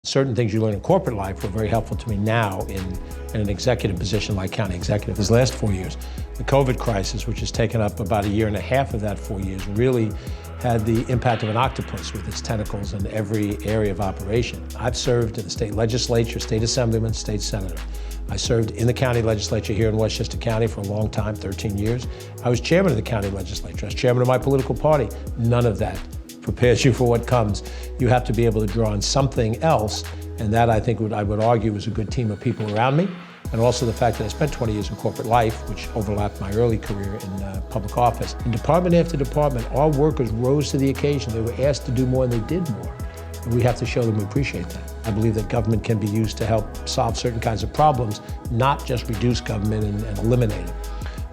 Certain things you learn in corporate life were very helpful to me now in an executive position like county executive. These last 4 years, the COVID crisis, which has taken up about 1.5 years of that 4 years, really had the impact of an octopus with its tentacles in every area of operation. I've served in the state legislature, state assemblyman, state senator. I served in the county legislature here in Westchester County for a long time, 13 years. I was chairman of the county legislature. I was chairman of my political party. None of that prepares you for what comes. You have to be able to draw on something else, and that I think I would argue was a good team of people around me, and also the fact that I spent 20 years in corporate life, which overlapped my early career in public office. In department after department, our workers rose to the occasion. They were asked to do more and they did more. And we have to show them we appreciate that. I believe that government can be used to help solve certain kinds of problems, not just reduce government and eliminate it.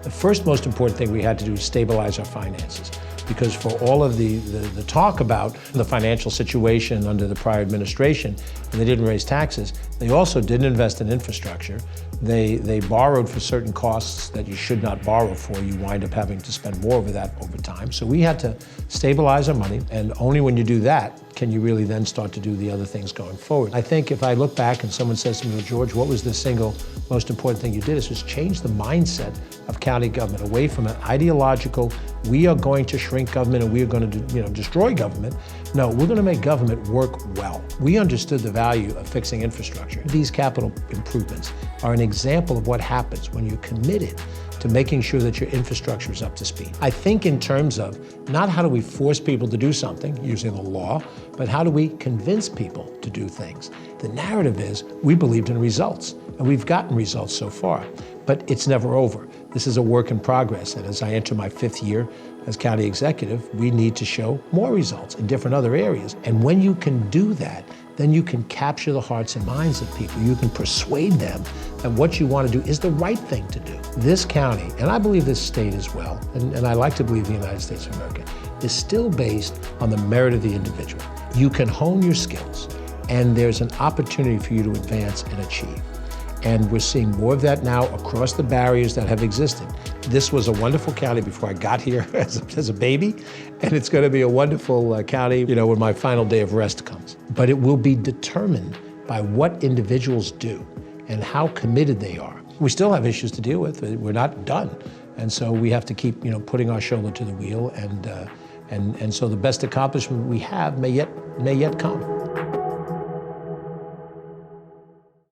The first most important thing we had to do is stabilize our finances. Because for all of the talk about the financial situation under the prior administration, and they didn't raise taxes, they also didn't invest in infrastructure. They borrowed for certain costs that you should not borrow for. You wind up having to spend more of that over time. So we had to stabilize our money, and only when you do that can you really then start to do the other things going forward. I think if I look back and someone says to me, well, George, what was the single most important thing you did? Is just change the mindset of county government away from an ideological, we are going to shrink government and we are going to destroy government. No, we're going to make government work well. We understood the value of fixing infrastructure. These capital improvements are an example of what happens when you're committed to making sure that your infrastructure is up to speed. I think in terms of not how do we force people to do something using the law, but how do we convince people to do things? The narrative is we believed in results, and we've gotten results so far, but it's never over. This is a work in progress, and as I enter my 5th year as county executive, we need to show more results in different other areas. And when you can do that, then you can capture the hearts and minds of people. You can persuade them that what you want to do is the right thing to do. This county, and I believe this state as well, and I like to believe the United States of America, is still based on the merit of the individual. You can hone your skills, and there's an opportunity for you to advance and achieve. And we're seeing more of that now across the barriers that have existed. This was a wonderful county before I got here as a baby, and it's going to be a wonderful county, when my final day of rest comes. But it will be determined by what individuals do and how committed they are. We still have issues to deal with. We're not done. And so we have to keep, putting our shoulder to the wheel, and so the best accomplishment we have may yet come.